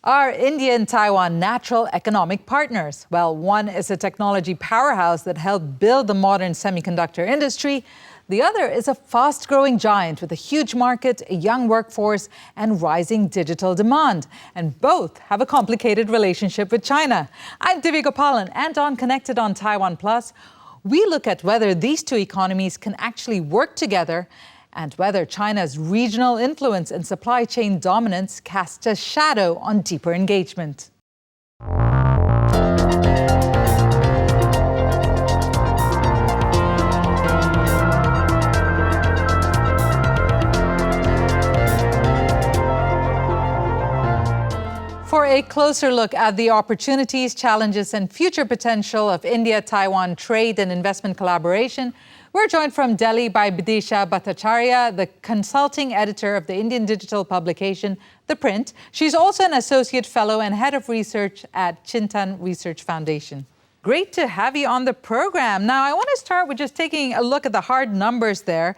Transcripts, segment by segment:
Are India and Taiwan natural economic partners? Well, one is a technology powerhouse that helped build the modern semiconductor industry. The other is a fast-growing giant with a huge market, a young workforce, and rising digital demand. And both have a complicated relationship with China. I'm Divya Gopalan, and on Connected on Taiwan Plus, we look at whether these two economies can actually work together and whether China's regional influence and supply chain dominance casts a shadow on deeper engagement. For a closer look at the opportunities, challenges, and future potential of India-Taiwan trade and investment collaboration, we're joined from Delhi by Bidisha Bhattacharya, the consulting editor of the Indian digital publication, The Print. She's also an associate fellow and head of research at Chintan Research Foundation. Great to have you on the program. Now, I want to start with just taking a look at the hard numbers there.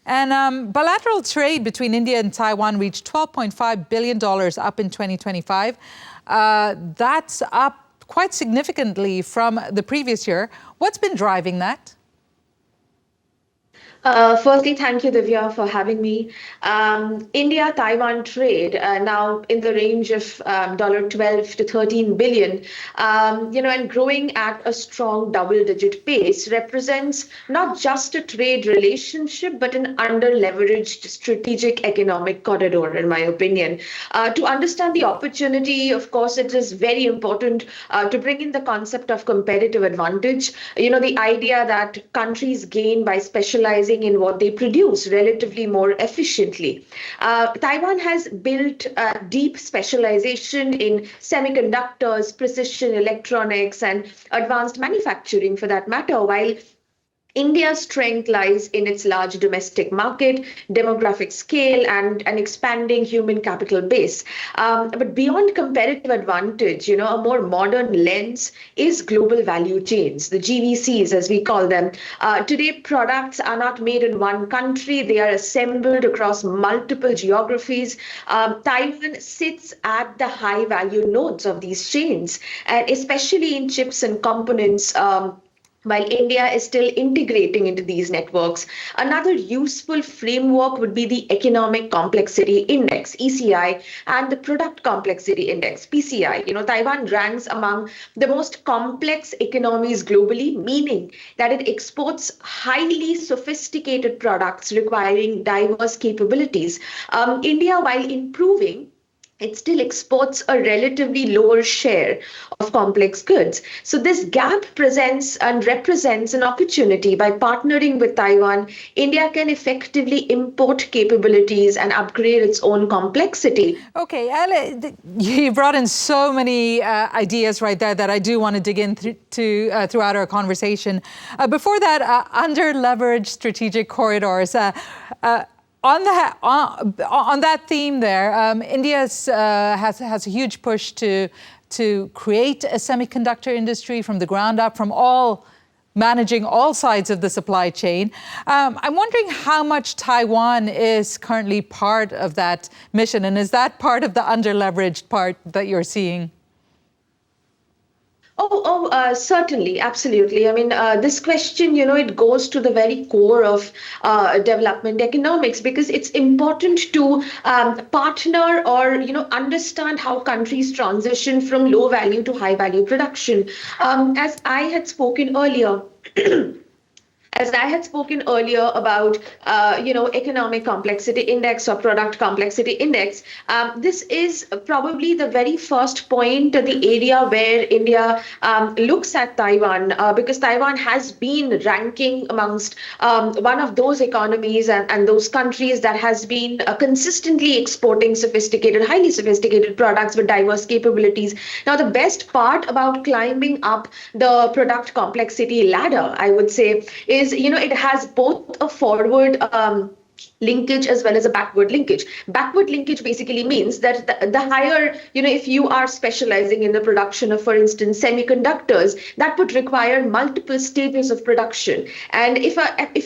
And bilateral trade between India and Taiwan reached $12.5 billion up in 2025. That's up quite significantly from the previous year. What's been driving that? Firstly, thank you, Divya, for having me. India-Taiwan trade now in the range of $12 to $13 billion, and growing at a strong double-digit pace represents not just a trade relationship, but an under-leveraged strategic economic corridor, in my opinion. To understand the opportunity, of course, it is very important to bring in the concept of competitive advantage. The idea that countries gain by specializing in what they produce relatively more efficiently. Taiwan has built deep specialization in semiconductors, precision electronics, and advanced manufacturing for that matter, while India's strength lies in its large domestic market, demographic scale, and an expanding human capital base. But beyond competitive advantage, a more modern lens is global value chains, the GVCs as we call them. Today, products are not made in one country, they are assembled across multiple geographies. Taiwan sits at the high value nodes of these chains, and especially in chips and components. While India is still integrating into these networks. Another useful framework would be the Economic Complexity Index, ECI, and the Product Complexity Index, PCI. Taiwan ranks among the most complex economies globally, meaning that it exports highly sophisticated products requiring diverse capabilities. India, while improving, it still exports a relatively lower share of complex goods. So this gap presents and represents an opportunity. By partnering with Taiwan, India can effectively import capabilities and upgrade its own complexity. Okay, you brought in so many ideas right there that I do want to dig into throughout our conversation. Before that, under-leveraged strategic corridors. On that theme there, India has a huge push to create a semiconductor industry from the ground up, from managing all sides of the supply chain. I'm wondering how much Taiwan is currently part of that mission, and is that part of the under-leveraged part that you're seeing? Certainly, absolutely. I mean, this question, it goes to the very core of development economics, because it's important to partner or, understand how countries transition from low value to high value production. As I had spoken earlier, about, economic complexity index or product complexity index, this is probably the very first point, the area where India looks at Taiwan, because Taiwan has been ranking amongst one of those economies and those countries that has been consistently exporting highly sophisticated products with diverse capabilities. Now, the best part about climbing up the product complexity ladder, I would say, is, it has both a forward linkage as well as a backward linkage. Backward linkage basically means that the higher, if you are specializing in the production of, for instance, semiconductors, that would require multiple stages of production. And if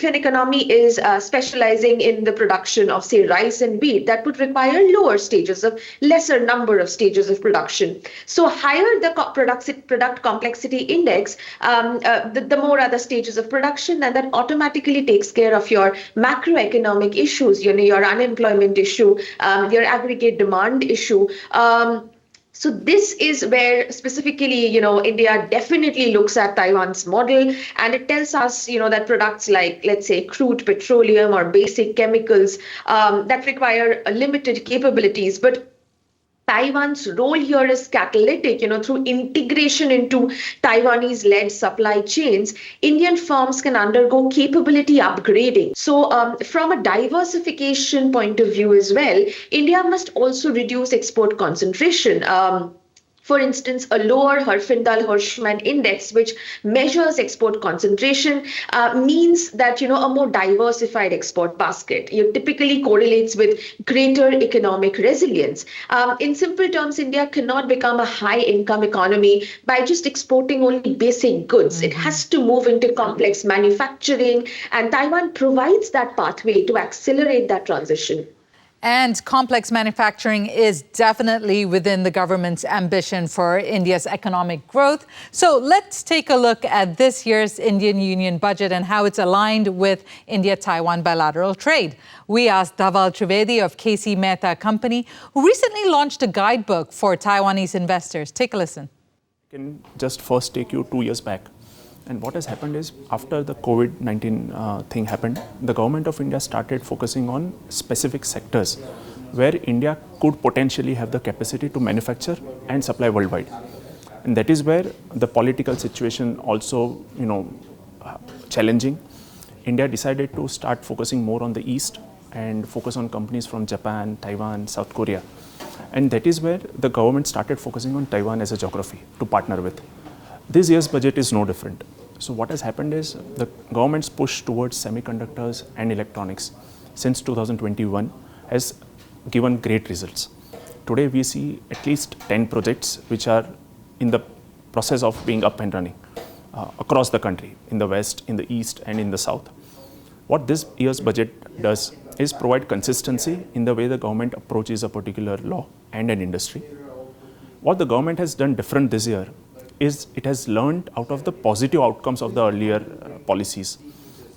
an economy is specializing in the production of, say, rice and wheat, that would require lower stages of lesser number of stages of production. So higher the product complexity index, the more are the stages of production, and that automatically takes care of your macroeconomic issues, your unemployment issue, your aggregate demand issue. So this is where specifically, India definitely looks at Taiwan's model, and it tells us, that products like, let's say, crude petroleum or basic chemicals that require limited capabilities, but Taiwan's role here is catalytic, through integration into Taiwanese-led supply chains, Indian firms can undergo capability upgrading. So from a diversification point of view as well, India must also reduce export concentration. For instance, a lower Herfindahl-Hirschman index, which measures export concentration, means that a more diversified export basket. It typically correlates with greater economic resilience. In simple terms, India cannot become a high-income economy by just exporting only basic goods. It has to move into complex manufacturing, and Taiwan provides that pathway to accelerate that transition. And complex manufacturing is definitely within the government's ambition for India's economic growth. So let's take a look at this year's Indian Union budget and how it's aligned with India-Taiwan bilateral trade. We asked Dhaval Trivedi of C Mehta Co, who recently launched a guidebook for Taiwanese investors. Take a listen. I can just first take you 2 years back. And what has happened is, after the COVID-19 thing happened, the government of India started focusing on specific sectors where India could potentially have the capacity to manufacture and supply worldwide. And that is where the political situation also, challenging. India decided to start focusing more on the East and focus on companies from Japan, Taiwan, South Korea. And that is where the government started focusing on Taiwan as a geography to partner with. This year's budget is no different. So what has happened is the government's push towards semiconductors and electronics since 2021 has given great results. Today we see at least 10 projects which are in the process of being up and running across the country, in the West, in the East, and in the South. What this year's budget does is provide consistency in the way the government approaches a particular law and an industry. What the government has done different this year is it has learned out of the positive outcomes of the earlier policies.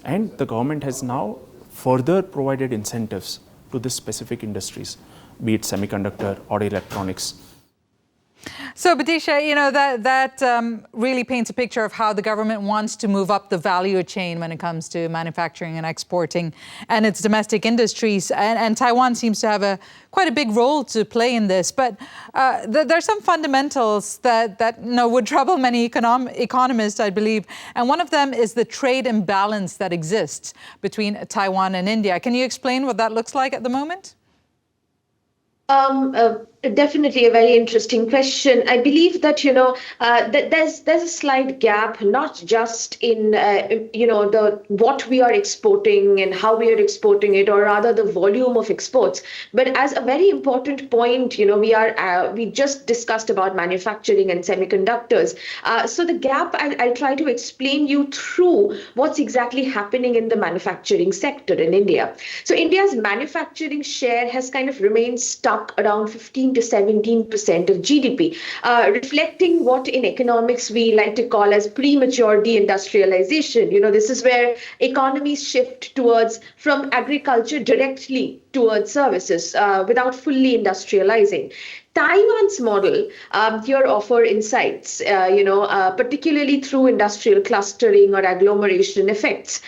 And the government has now further provided incentives to these specific industries, be it semiconductor or electronics. So, Bidisha, that really paints a picture of how the government wants to move up the value chain when it comes to manufacturing and exporting and its domestic industries. And Taiwan seems to have quite a big role to play in this. But there are some fundamentals that would trouble many economists, I believe. And one of them is the trade imbalance that exists between Taiwan and India. Can you explain what that looks like at the moment? Definitely a very interesting question. I believe that there's a slight gap, not just in the what we are exporting and how we are exporting it, or rather the volume of exports. But as a very important point, we just discussed about manufacturing and semiconductors. So the gap, I'll try to explain you through what's exactly happening in the manufacturing sector in India. So India's manufacturing share has kind of remained stuck around 15 to 17% of GDP, reflecting what in economics we like to call as premature deindustrialization. This is where economies shift from agriculture directly towards services without fully industrializing. Taiwan's model here offer insights, particularly through industrial clustering or agglomeration effects.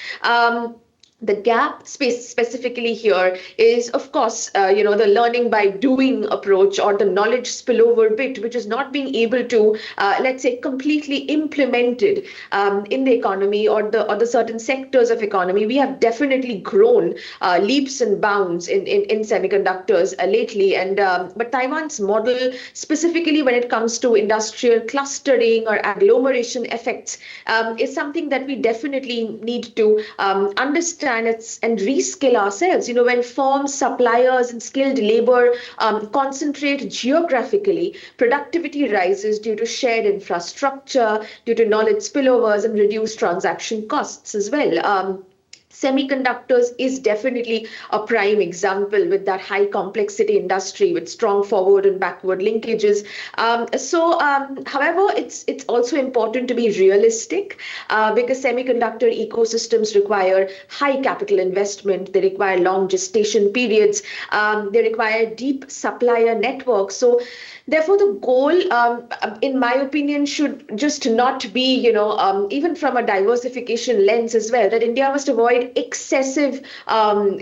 The gap specifically here is, of course, the learning by doing approach, or the knowledge spillover bit, which is not being able to, let's say, completely implemented in the economy or the certain sectors of economy. We have definitely grown leaps and bounds in semiconductors lately, and but Taiwan's model, specifically when it comes to industrial clustering or agglomeration effects, is something that we definitely need to understand understand and reskill ourselves. When firms, suppliers, and skilled labor concentrate geographically, productivity rises due to shared infrastructure, due to knowledge spillovers, and reduced transaction costs as well. Semiconductors is definitely a prime example with that high complexity industry with strong forward and backward linkages. However, it's also important to be realistic because semiconductor ecosystems require high capital investment. They require long gestation periods. They require deep supplier networks. So therefore, the goal, in my opinion, should just not be, even from a diversification lens as well, that India must avoid excessive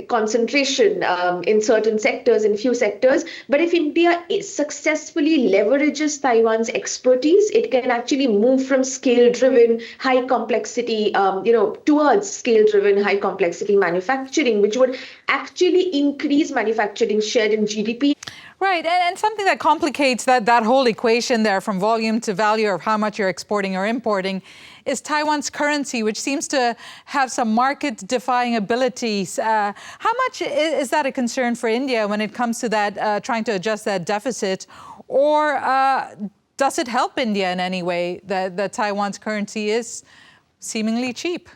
concentration in certain sectors, in few sectors. But if India successfully leverages Taiwan's expertise, it can actually move from scale-driven, high complexity, towards scale-driven, high complexity manufacturing, which would actually increase manufacturing share in GDP. Right, and something that complicates that whole equation there from volume to value of how much you're exporting or importing is Taiwan's currency, which seems to have some market-defying abilities. How much is that a concern for India when it comes to that, trying to adjust that deficit? Or does it help India in any way that Taiwan's currency is seemingly cheap?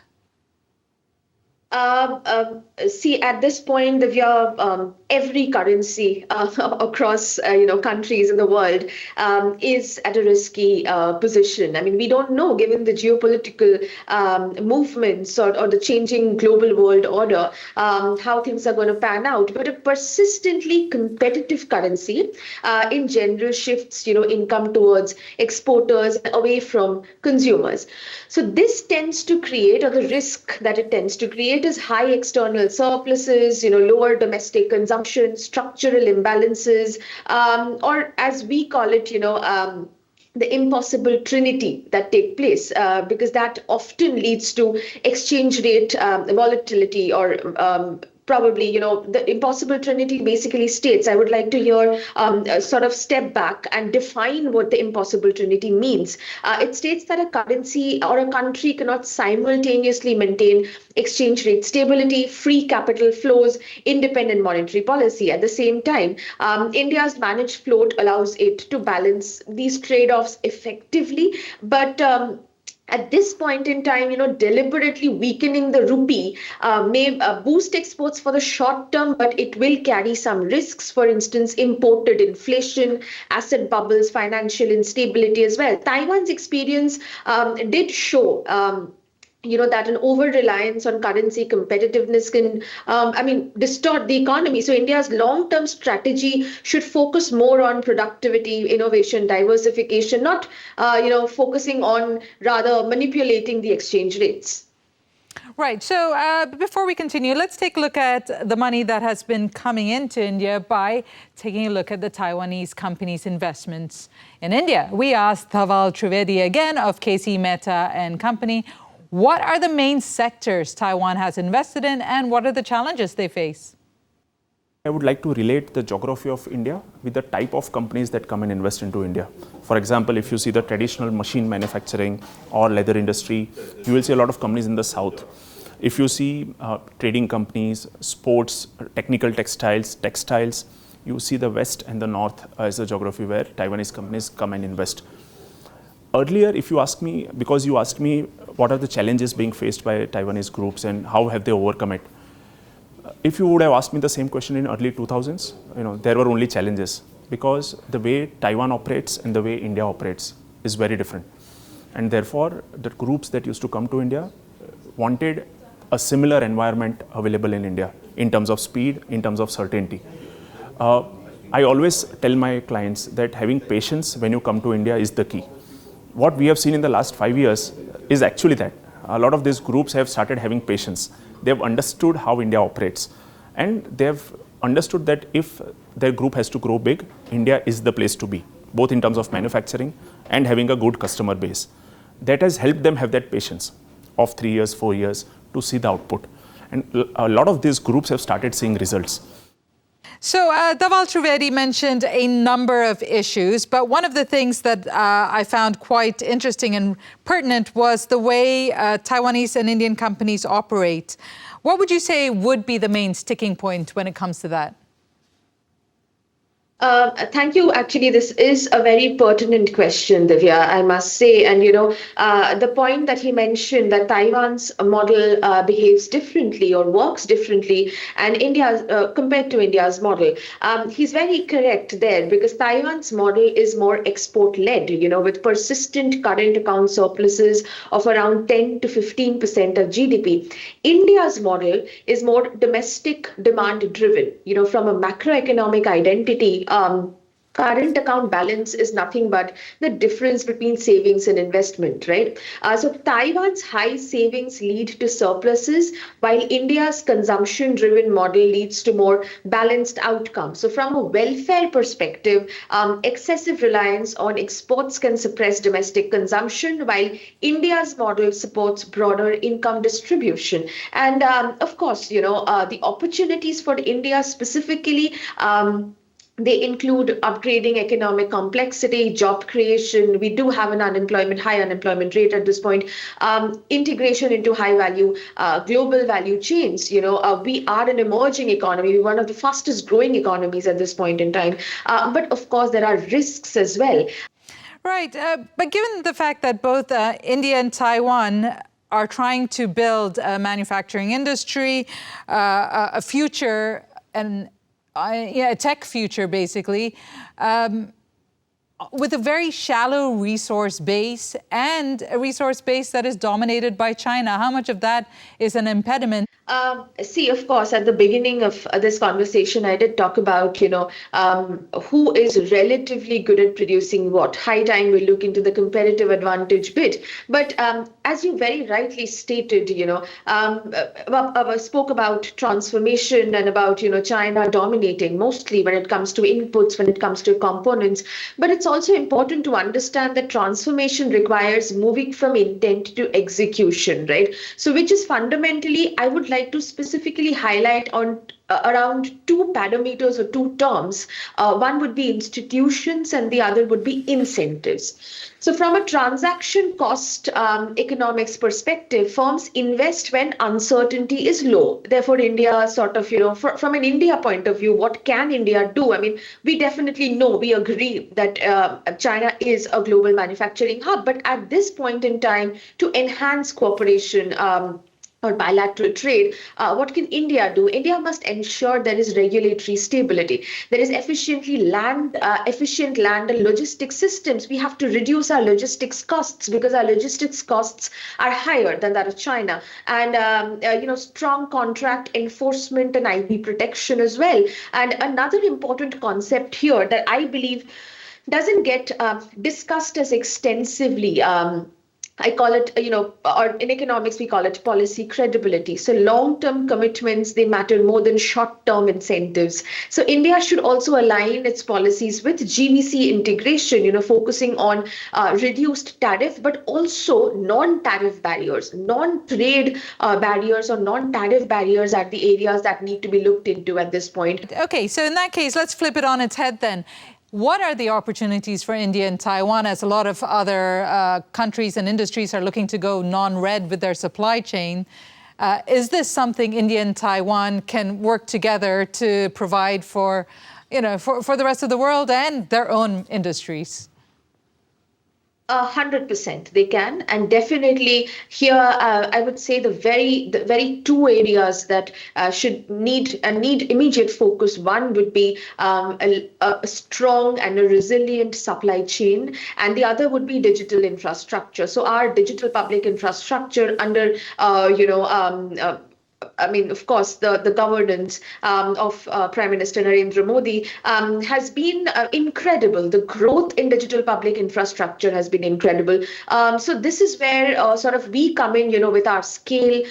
See, at this point, Divya, every currency across countries in the world is at a risky position. I mean, we don't know, given the geopolitical movements or the changing global world order, how things are going to pan out. But a persistently competitive currency in general shifts income towards exporters away from consumers. So this tends to create, or the risk that it tends to create, is high external surpluses, lower domestic consumption, structural imbalances, or as we call it, the impossible trinity that take place, because that often leads to exchange rate volatility or probably, the impossible trinity basically states, I would like to hear sort of step back and define what the impossible trinity means. It states that a currency or a country cannot simultaneously maintain exchange rate stability, free capital flows, independent monetary policy. At the same time, India's managed float allows it to balance these trade-offs effectively, but at this point in time, deliberately weakening the rupee may boost exports for the short term, but it will carry some risks. For instance, imported inflation, asset bubbles, financial instability as well. Taiwan's experience did show that an over-reliance on currency competitiveness can, distort the economy. So India's long-term strategy should focus more on productivity, innovation, diversification, not, focusing on rather manipulating the exchange rates. Right. So before we continue, let's take a look at the money that has been coming into India by taking a look at the Taiwanese companies' investments in India. We asked Dhaval Trivedi again of C Mehta Co. What are the main sectors Taiwan has invested in, and what are the challenges they face? I would like to relate the geography of India with the type of companies that come and invest into India. For example, if you see the traditional machine manufacturing or leather industry, you will see a lot of companies in the south. If you see trading companies, sports, technical textiles, you see the west and the north as a geography where Taiwanese companies come and invest. Earlier, if you ask me, because you asked me what are the challenges being faced by Taiwanese groups and how have they overcome it, if you would have asked me the same question in early 2000s, there were only challenges because the way Taiwan operates and the way India operates is very different. And therefore, the groups that used to come to India wanted a similar environment available in India in terms of speed, in terms of certainty. I always tell my clients that having patience when you come to India is the key. What we have seen in the last 5 years is actually that. A lot of these groups have started having patience. They have understood how India operates. And they have understood that if their group has to grow big, India is the place to be, both in terms of manufacturing and having a good customer base. That has helped them have that patience of 3 years, 4 years to see the output. And a lot of these groups have started seeing results. So Dhaval Trivedi mentioned a number of issues, but one of the things that I found quite interesting and pertinent was the way Taiwanese and Indian companies operate. What would you say would be the main sticking point when it comes to that? Thank you. Actually, this is a very pertinent question, Divya, I must say. And, the point that he mentioned that Taiwan's model behaves differently or works differently and India's compared to India's model, he's very correct there because Taiwan's model is more export-led, with persistent current account surpluses of around 10 to 15% of GDP. India's model is more domestic demand-driven, from a macroeconomic identity. Current account balance is nothing but the difference between savings and investment, right? So Taiwan's high savings lead to surpluses, while India's consumption-driven model leads to more balanced outcomes. So from a welfare perspective, excessive reliance on exports can suppress domestic consumption, while India's model supports broader income distribution. And of course, the opportunities for India specifically. They include upgrading economic complexity, job creation. We do have an high unemployment rate at this point. Integration into high value global value chains. We are an emerging economy, one of the fastest growing economies at this point in time. But of course, there are risks as well. Right. But given the fact that both India and Taiwan are trying to build a manufacturing industry, a future, and a tech future, basically, with a very shallow resource base and a resource base that is dominated by China. How much of that is an impediment? See, of course, at the beginning of this conversation, I did talk about, who is relatively good at producing what. High time we look into the competitive advantage bit. But as you very rightly stated, spoke about transformation and about, China dominating mostly when it comes to inputs, when it comes to components. But it's also important to understand that transformation requires moving from intent to execution, right? So which is fundamentally, I would like to specifically highlight on around two parameters or two terms. One would be institutions and the other would be incentives. So from a transaction cost economics perspective, firms invest when uncertainty is low. Therefore, India sort of, from an India point of view, what can India do? I mean, we definitely know, we agree that China is a global manufacturing hub. But at this point in time, to enhance cooperation, or bilateral trade, what can India do? India must ensure there is regulatory stability. There is efficient land and logistics systems. We have to reduce our logistics costs because our logistics costs are higher than that of China. And, strong contract enforcement and IP protection as well. And another important concept here that I believe doesn't get discussed as extensively, I call it, or in economics, we call it policy credibility. So long-term commitments, they matter more than short-term incentives. So India should also align its policies with GVC integration, focusing on reduced tariff, but also non-tariff barriers, non-trade barriers or non-tariff barriers are the areas that need to be looked into at this point. Okay, so in that case, let's flip it on its head then. What are the opportunities for India and Taiwan as a lot of other countries and industries are looking to go non-red with their supply chain? Is this something India and Taiwan can work together to provide for the rest of the world and their own industries? 100% they can, and definitely here I would say the very two areas that should need immediate focus. One would be a strong and a resilient supply chain, and the other would be digital infrastructure. So our digital public infrastructure under of course, the governance of Prime Minister Narendra Modi has been incredible. The growth in digital public infrastructure has been incredible. So this is where sort of we come in, with our scale,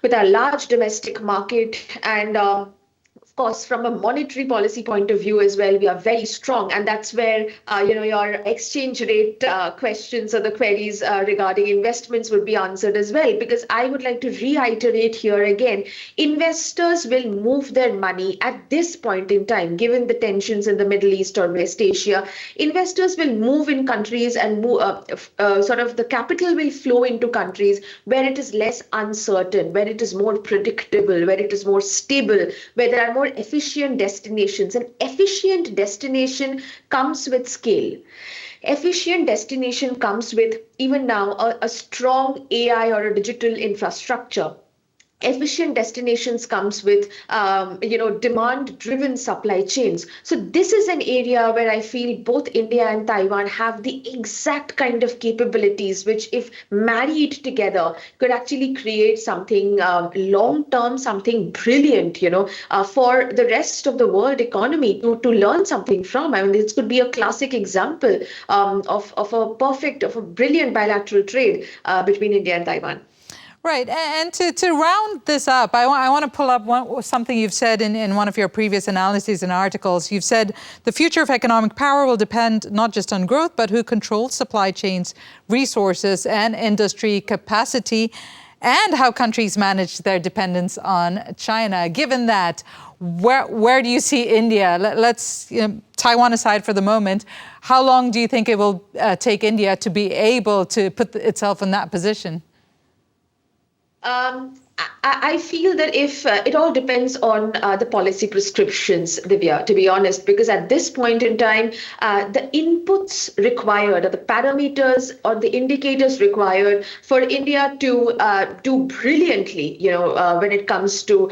with our large domestic market, and course, from a monetary policy point of view as well, we are very strong. And that's where, your exchange rate questions or the queries regarding investments would be answered as well. Because I would like to reiterate here again, investors will move their money at this point in time, given the tensions in the Middle East or West Asia. Investors will move in countries and move, sort of the capital will flow into countries where it is less uncertain, where it is more predictable, where it is more stable, where there are more efficient destinations. An efficient destination comes with scale. Efficient destination comes with, even now, a strong AI or a digital infrastructure. Efficient destinations comes with demand driven supply chains. So this is an area where I feel both India and Taiwan have the exact kind of capabilities which, if married together, could actually create something long term, something brilliant, for the rest of the world economy to learn something from. I mean, this could be a classic example of a brilliant bilateral trade between India and Taiwan. Right, and to round this up, I want to pull up something you've said in one of your previous analyses and articles. You've said the future of economic power will depend not just on growth, but who controls supply chains, resources, and industry capacity, and how countries manage their dependence on China. Given that, where do you see India? Let's Taiwan aside for the moment. How long do you think it will take India to be able to put itself in that position? I feel that if it all depends on the policy prescriptions, Divya, to be honest, because at this point in time, the inputs required, or the parameters or the indicators required for India to do brilliantly, when it comes to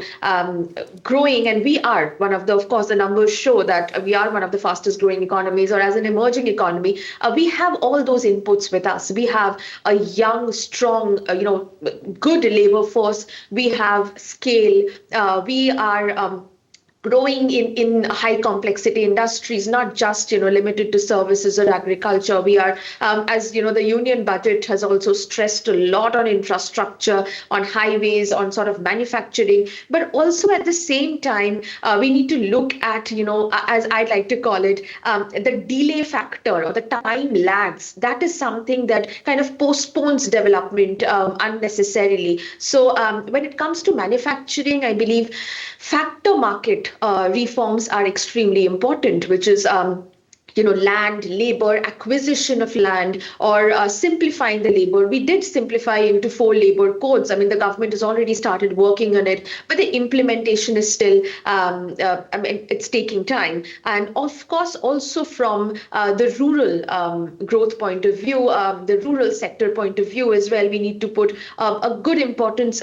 growing, and we are one of the, of course, the numbers show that we are one of the fastest growing economies, or as an emerging economy, we have all those inputs with us. We have a young, strong, good labor force. We have scale. We are growing in high complexity industries, not just limited to services or agriculture. We are, as the union budget has also stressed a lot on infrastructure, on highways, on sort of manufacturing, but also at the same time we need to look at, as I'd like to call it, the delay factor or the time lags. That is something that kind of postpones development unnecessarily. So when it comes to manufacturing, I believe factor market reforms are extremely important, which is land, labor, acquisition of land, or simplifying the labor. We did simplify into 4 labor codes. I mean, the government has already started working on it, but the implementation is still, it's taking time. And of course, also from the rural growth point of view, the rural sector point of view as well, we need to put a good importance,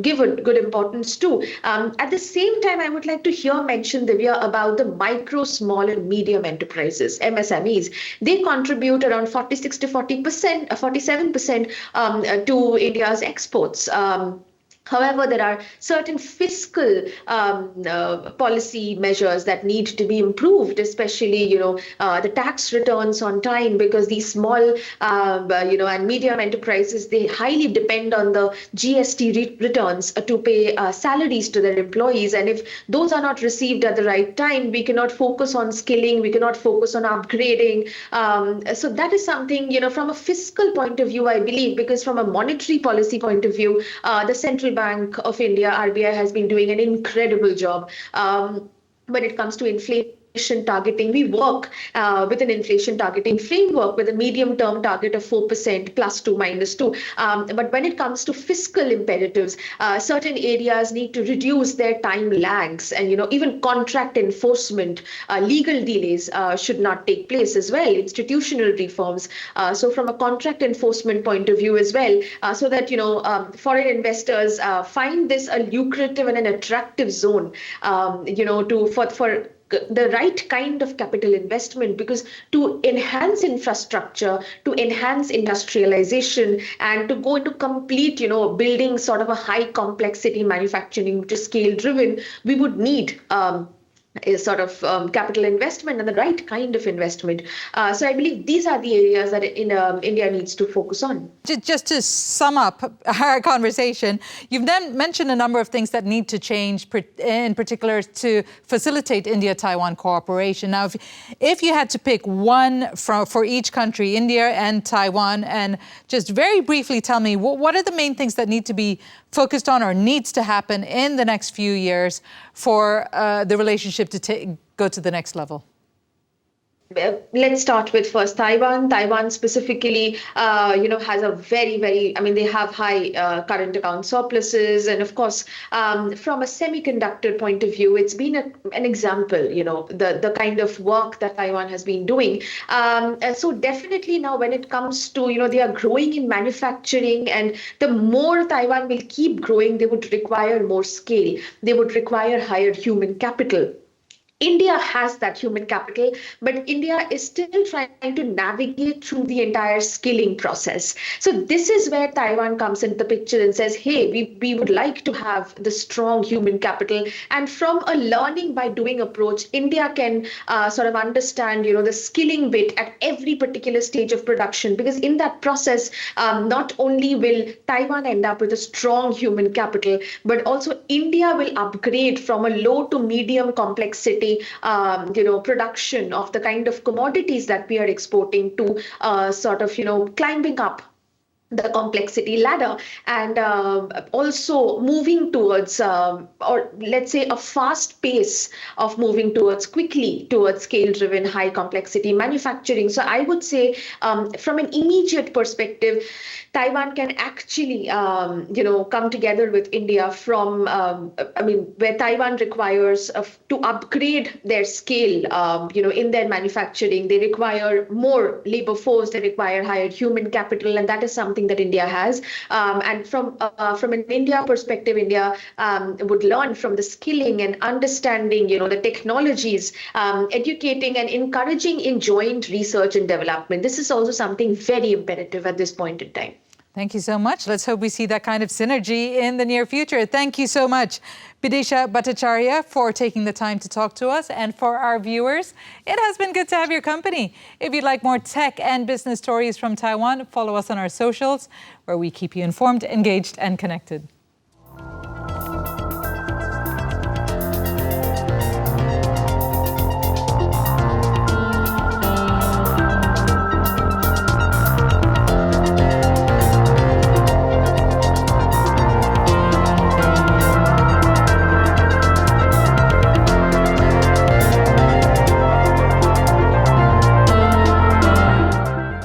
give a good importance to. At the same time, I would like to here mention, Divya, about the micro, small, and medium enterprises. MSMEs, they contribute around 46 to 40%, 47% to India's exports. However, there are certain fiscal policy measures that need to be improved, especially, the tax returns on time, because these small, and medium enterprises, they highly depend on the GST returns to pay salaries to their employees. And if those are not received at the right time, we cannot focus on skilling, we cannot focus on upgrading. So that is something, from a fiscal point of view, I believe, because from a monetary policy point of view, the Central Bank of India, RBI, has been doing an incredible job when it comes to inflation targeting. We work with an inflation targeting framework with a medium-term target of 4% plus 2 minus 2. But when it comes to fiscal imperatives, certain areas need to reduce their time lags, and even contract enforcement, legal delays should not take place as well. Institutional reforms. So from a contract enforcement point of view as well, so that foreign investors find this a lucrative and an attractive zone, for the right kind of capital investment, because to enhance infrastructure, to enhance industrialization, and to go into complete, building sort of a high complexity manufacturing, which is scale driven, we would need is sort of capital investment and the right kind of investment. So I believe these are the areas that India needs to focus on. Just to sum up our conversation, you've then mentioned a number of things that need to change, in particular to facilitate India-Taiwan cooperation. Now, if you had to pick one for each country, India and Taiwan, and just very briefly tell me, what are the main things that need to be focused on or needs to happen in the next few years for the relationship to go to the next level? Let's start with first Taiwan. Taiwan specifically, has a very, they have high current account surpluses. And of course, from a semiconductor point of view, it's been an example, the kind of work that Taiwan has been doing. So definitely now when it comes to, they are growing in manufacturing, and the more Taiwan will keep growing, they would require more scale. They would require higher human capital. India has that human capital, but India is still trying to navigate through the entire skilling process. So this is where Taiwan comes into the picture and says, hey, we would like to have the strong human capital. And from a learning by doing approach, India can sort of understand, the skilling bit at every particular stage of production, because in that process, not only will Taiwan end up with a strong human capital, but also India will upgrade from a low to medium complexity production of the kind of commodities that we are exporting to climbing up the complexity ladder, and also moving towards, or let's say a fast pace of moving quickly towards scale-driven, high complexity manufacturing. So I would say from an immediate perspective, Taiwan can actually, come together with India from, where Taiwan requires to upgrade their scale, in their manufacturing. They require more labor force, they require higher human capital, and that is something that India has. And from an India perspective, India would learn from the skilling and understanding, the technologies, educating and encouraging in joint research and development. This is also something very imperative at this point in time. Thank you so much. Let's hope we see that kind of synergy in the near future. Thank you so much, Bidisha Bhattacharya, for taking the time to talk to us. And for our viewers, it has been good to have your company. If you'd like more tech and business stories from Taiwan, follow us on our socials, where we keep you informed, engaged, and connected.